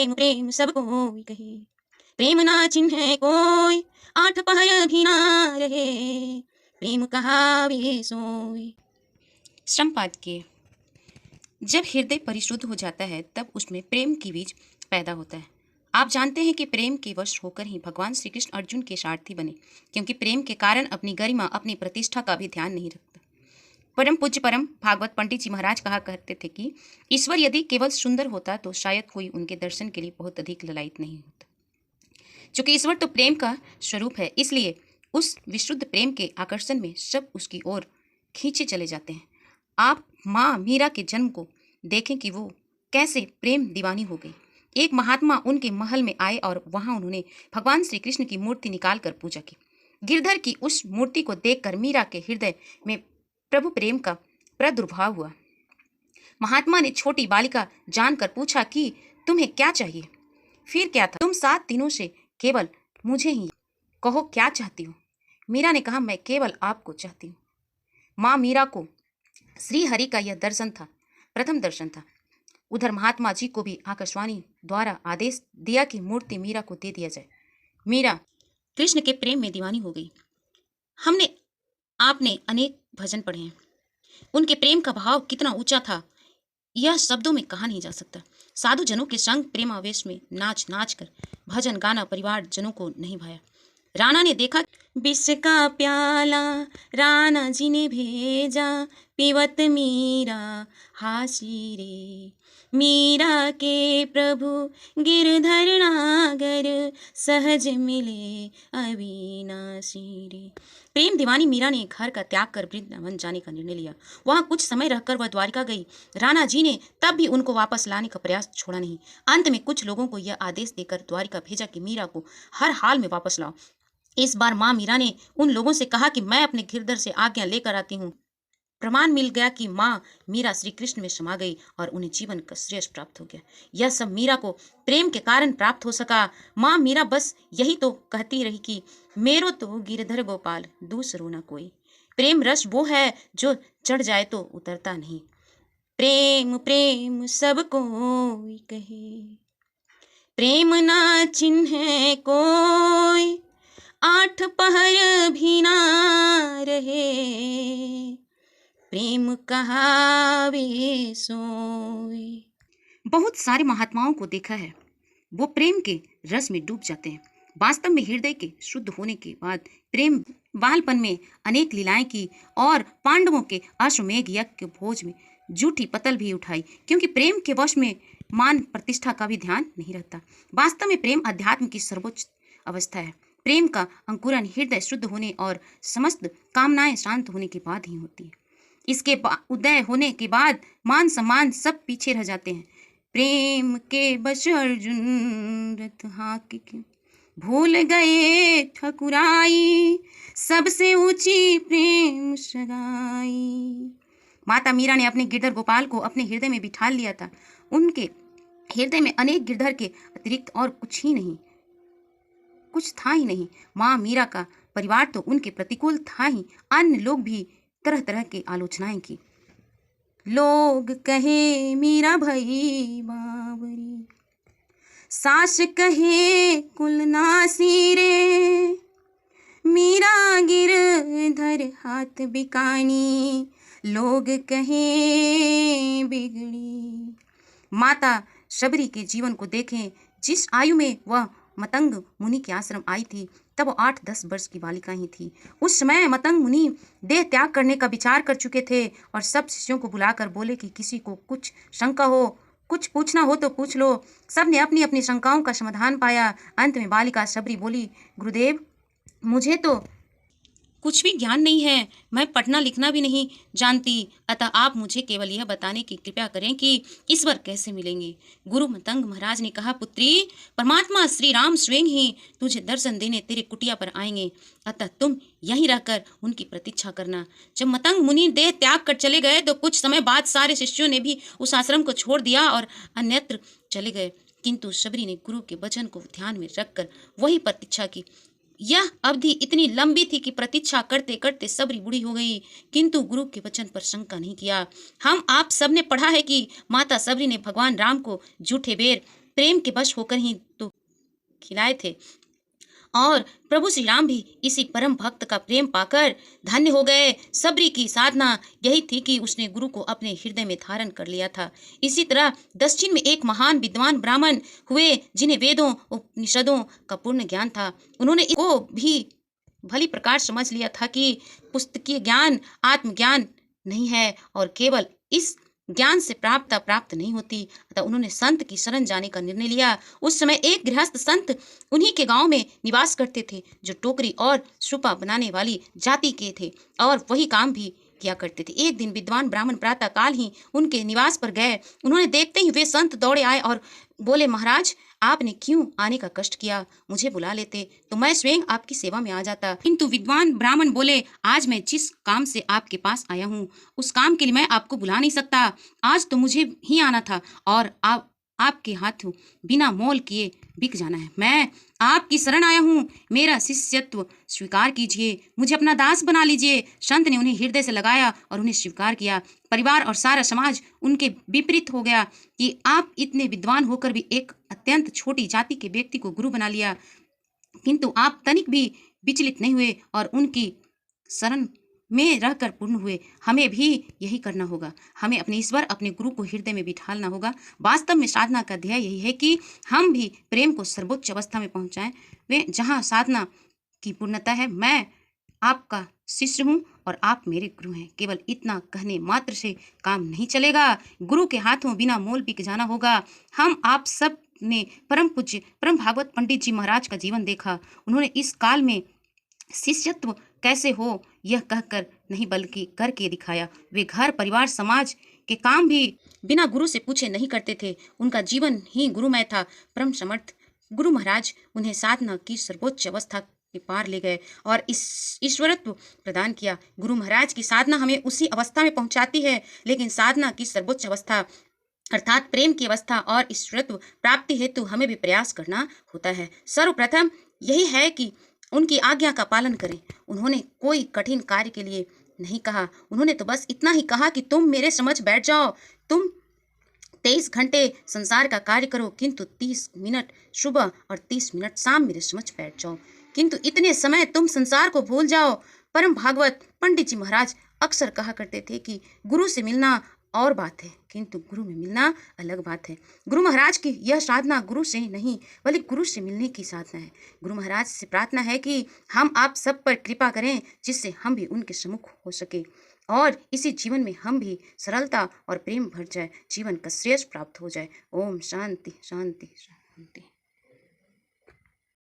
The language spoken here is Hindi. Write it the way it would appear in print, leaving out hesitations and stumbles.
प्रेम प्रेम सब कोई कहे, प्रेम ना चिन्हे कोई, आठ पहर भी ना रहे, प्रेम कहावे सोई। श्रमपाद के जब हृदय परिशुद्ध हो जाता है तब उसमें प्रेम की बीज पैदा होता है। आप जानते हैं कि प्रेम के वश होकर ही भगवान श्री कृष्ण अर्जुन के सारथी बने, क्योंकि प्रेम के कारण अपनी गरिमा अपनी प्रतिष्ठा का भी ध्यान नहीं रखता। परम पूज्य परम भागवत पंडित जी महाराज कहा करते थे कि ईश्वर यदि केवल सुंदर होता तो शायद कोई उनके दर्शन के लिए बहुत अधिक ललायित नहीं होता। चूंकि ईश्वर तो प्रेम का स्वरूप है, इसलिए उस विशुद्ध प्रेम के आकर्षण में सब उसकी ओर खींचे चले जाते हैं। आप माँ मीरा के जन्म को देखें कि वो कैसे प्रेम दीवानी हो गई। एक महात्मा उनके महल में आए और वहां उन्होंने भगवान श्री कृष्ण की मूर्ति निकालकर पूजा की। गिरधर की उस मूर्ति को देखकर मीरा के हृदय में प्रभु प्रेम का प्रादुर्भाव हुआ। महात्मा ने छोटी बालिका जानकर पूछा कि तुम्हें क्या चाहिए? फिर क्या था? तुम 7 दिनों से केवल मुझे ही कहो क्या चाहती हो? मीरा ने कहा, मैं केवल आपको चाहती हूँ। माँ मीरा को श्री हरि का यह दर्शन था, प्रथम दर्शन था। उधर महात्मा जी को भी आकाशवाणी द्वारा आदेश दिया कि मूर्ति मीरा को दे दिया जाए। मीरा कृष्ण के प्रेम में दीवानी हो गई। आपने अनेक भजन पढ़े हैं, उनके प्रेम का भाव कितना ऊंचा था यह शब्दों में कहा नहीं जा सकता। साधु जनों के संग प्रेमावेश में नाच नाच कर भजन गाना परिवार जनों को नहीं भाया। राणा ने देखा, विष का प्याला राणा जी ने भेजा, पीवत मीरा हासी रे, मीरा के प्रभु गिरधर नागर, सहज मिले अविनाशी रे। प्रेम दीवानी मीरा ने घर का त्याग कर वृंदावन जाने का निर्णय लिया। वहां कुछ समय रहकर वह द्वारिका गई। राणा जी ने तब भी उनको वापस लाने का प्रयास छोड़ा नहीं। अंत में कुछ लोगों को यह आदेश देकर द्वारिका भेजा कि मीरा को हर हाल में वापस लाओ। इस बार माँ मीरा ने उन लोगों से कहा कि मैं अपने गिरधर से आज्ञा लेकर आती हूँ। प्रमाण मिल गया कि माँ मीरा श्री कृष्ण में समा गई और उन्हें जीवन का श्रेयस प्राप्त हो गया। यह सब मीरा को प्रेम के कारण प्राप्त हो सका। माँ मीरा बस यही तो कहती रही कि मेरो तो गिरधर गोपाल दूसरो न कोई। प्रेम रस वो है जो चढ़ जाए तो उतरता नहीं। प्रेम प्रेम सब कोई कहे, प्रेम ना चिन्हे कोई, 8 पहर भी ना रहे, प्रेम कहावे सोई। बहुत सारे महात्माओं को देखा है, वो प्रेम के रस में डूब जाते हैं। वास्तव में हृदय के शुद्ध होने के बाद प्रेम बालपन में अनेक लीलाएं की और पांडवों के अश्वमेध यज्ञ के भोज में जूठी पतल भी उठाई, क्योंकि प्रेम के वश में मान प्रतिष्ठा का भी ध्यान नहीं रहता। वास्तव में प्रेम अध्यात्म की सर्वोच्च अवस्था है। प्रेम का अंकुरन हृदय शुद्ध होने और समस्त कामनाएं शांत होने के बाद ही होती है। इसके उदय होने के बाद मान सम्मान सब पीछे रह जाते हैं। प्रेम के बश अर्जुन रथ हाक के भूल गए ठकुराई, सबसे ऊंची प्रेम सगाई। माता मीरा ने अपने गिरधर गोपाल को अपने हृदय में बिठा लिया था। उनके हृदय में अनेक गिरधर के अतिरिक्त और कुछ था ही नहीं। माँ मीरा का परिवार तो उनके प्रतिकूल था ही, अन्य लोग भी तरह तरह की आलोचनाएं की। लोग कहे मीरा भई बावरी, सास कहे कुलनासी रे, मीरा गिरधर हाथ बिकानी, लोग कहे बिगड़ी। माता शबरी के जीवन को देखें। जिस आयु में वह मतंग मुनि के आश्रम आई थी तब वो 8-10 वर्ष की बालिका ही थी। उस समय मतंग मुनि देह त्याग करने का विचार कर चुके थे और सब शिष्यों को बुलाकर बोले कि किसी को कुछ शंका हो, कुछ पूछना हो तो पूछ लो। सब ने अपनी अपनी शंकाओं का समाधान पाया। अंत में बालिका शबरी बोली, गुरुदेव मुझे तो कुछ भी ज्ञान नहीं है, मैं पढ़ना लिखना भी नहीं जानती, अतः आप मुझे केवल यह बताने की कृपा करें कि ईश्वर कैसे मिलेंगे। गुरु मतंग महाराज ने कहा, पुत्री, परमात्मा श्री राम स्वयं ही तुझे दर्शन देने तेरे कुटिया पर आएंगे, अतः तुम यहीं रहकर उनकी प्रतीक्षा करना। जब मतंग मुनि देह त्याग कर चले गए तो कुछ समय बाद सारे शिष्यों ने भी उस आश्रम को छोड़ दिया और अन्यत्र चले गए, किंतु शबरी ने गुरु के वचन को ध्यान में रखकर वही प्रतीक्षा की। यह अवधि इतनी लंबी थी कि प्रतीक्षा करते करते सबरी बूढ़ी हो गई, किंतु गुरु के वचन पर शंका नहीं किया। हम आप सब ने पढ़ा है कि माता सबरी ने भगवान राम को झूठे बेर प्रेम के वश होकर ही तो खिलाए थे। और प्रभु श्री राम भी इसी परम भक्त का प्रेम पाकर धन्य हो गए। सबरी की साधना यही थी कि उसने गुरु को अपने हृदय में धारण कर लिया था। इसी तरह दक्षिण में एक महान विद्वान ब्राह्मण हुए जिन्हें वेदों उपनिषदों का पूर्ण ज्ञान था। उन्होंने इसको भी भली प्रकार समझ लिया था कि पुस्तकीय ज्ञान आत्मज्ञान नहीं है और केवल इस ज्ञान से प्राप्त नहीं होती। अतः उन्होंने संत की शरण जाने का निर्णय लिया। उस समय एक गृहस्थ संत उन्हीं के गांव में निवास करते थे जो टोकरी और सुपा बनाने वाली जाति के थे और वही काम भी किया करते थे। एक दिन विद्वान ब्राह्मण प्रातः काल ही उनके निवास पर गए। उन्होंने देखते ही वे संत दौड़े आए और बोले, महाराज आपने क्यों आने का कष्ट किया? मुझे बुला लेते तो मैं स्वयं आपकी सेवा में आ जाता। किंतु विद्वान ब्राह्मण बोले, आज मैं जिस काम से आपके पास आया हूँ उस काम के लिए मैं आपको बुला नहीं सकता। आज तो मुझे ही आना था और आपके हाथों बिना मोल किए बिक जाना है। मैं आपकी शरण आया हूँ, मेरा शिष्यत्व स्वीकार कीजिए, मुझे अपना दास बना लीजिए। संत ने उन्हें हृदय से लगाया और उन्हें स्वीकार किया। परिवार और सारा समाज उनके विपरीत हो गया कि आप इतने विद्वान होकर भी एक अत्यंत छोटी जाति के व्यक्ति को गुरु बना लिया। किंतु आप तनिक भी विचलित नहीं हुए और उनकी शरण में रहकर पूर्ण हुए। हमें भी यही करना होगा। हमें अपने ईश्वर अपने गुरु को हृदय में बिठालना होगा। वास्तव में साधना का ध्येय यही है कि हम भी प्रेम को सर्वोच्च अवस्था में पहुंचाएं, वे जहां साधना की पूर्णता है। मैं आपका शिष्य हूँ और आप मेरे गुरु हैं। केवल इतना कहने मात्र से काम नहीं चलेगा। गुरु के हाथों बिना मोल बिक जाना होगा। हम आप सब ने परम पूज्य परम भागवत पंडित जी महाराज का जीवन देखा। उन्होंने इस काल में शिष्यत्व कैसे हो यह कहकर नहीं बल्कि करके दिखाया। वे घर परिवार समाज के काम भी बिना गुरु से पूछे नहीं करते थे। उनका जीवन ही गुरुमय था। परम समर्थ गुरु महाराज उन्हें साधना की सर्वोच्च अवस्था के पार ले गए और इस ईश्वरत्व प्रदान किया। गुरु महाराज की साधना हमें उसी अवस्था में पहुंचाती है, लेकिन साधना की सर्वोच्च अवस्था अर्थात प्रेम की अवस्था और ईश्वरत्व प्राप्ति हेतु हमें भी प्रयास करना होता है। सर्वप्रथम यही है कि उनकी आज्ञा का पालन करें। उन्होंने कोई कठिन कार्य के लिए नहीं कहा। उन्होंने तो बस इतना ही कहा कि तुम मेरे समझ बैठ जाओ। तुम 23 घंटे संसार का कार्य करो, किंतु 30 मिनट सुबह और 30 मिनट शाम मेरे समझ बैठ जाओ। किंतु इतने समय तुम संसार को भूल जाओ। परम भागवत पंडित जी महाराज अक्सर कहा करते थे कि गुरु से मिलना और बात है, किंतु गुरु में मिलना अलग बात है। गुरु महाराज की यह साधना गुरु से नहीं बल्कि गुरु से मिलने की साधना है। गुरु महाराज से प्रार्थना है कि हम आप सब पर कृपा करें, जिससे हम भी उनके सम्मुख हो सके और इसी जीवन में हम भी सरलता और प्रेम भर जाए, जीवन का श्रेयस प्राप्त हो जाए। ओम शांति शांति शांति।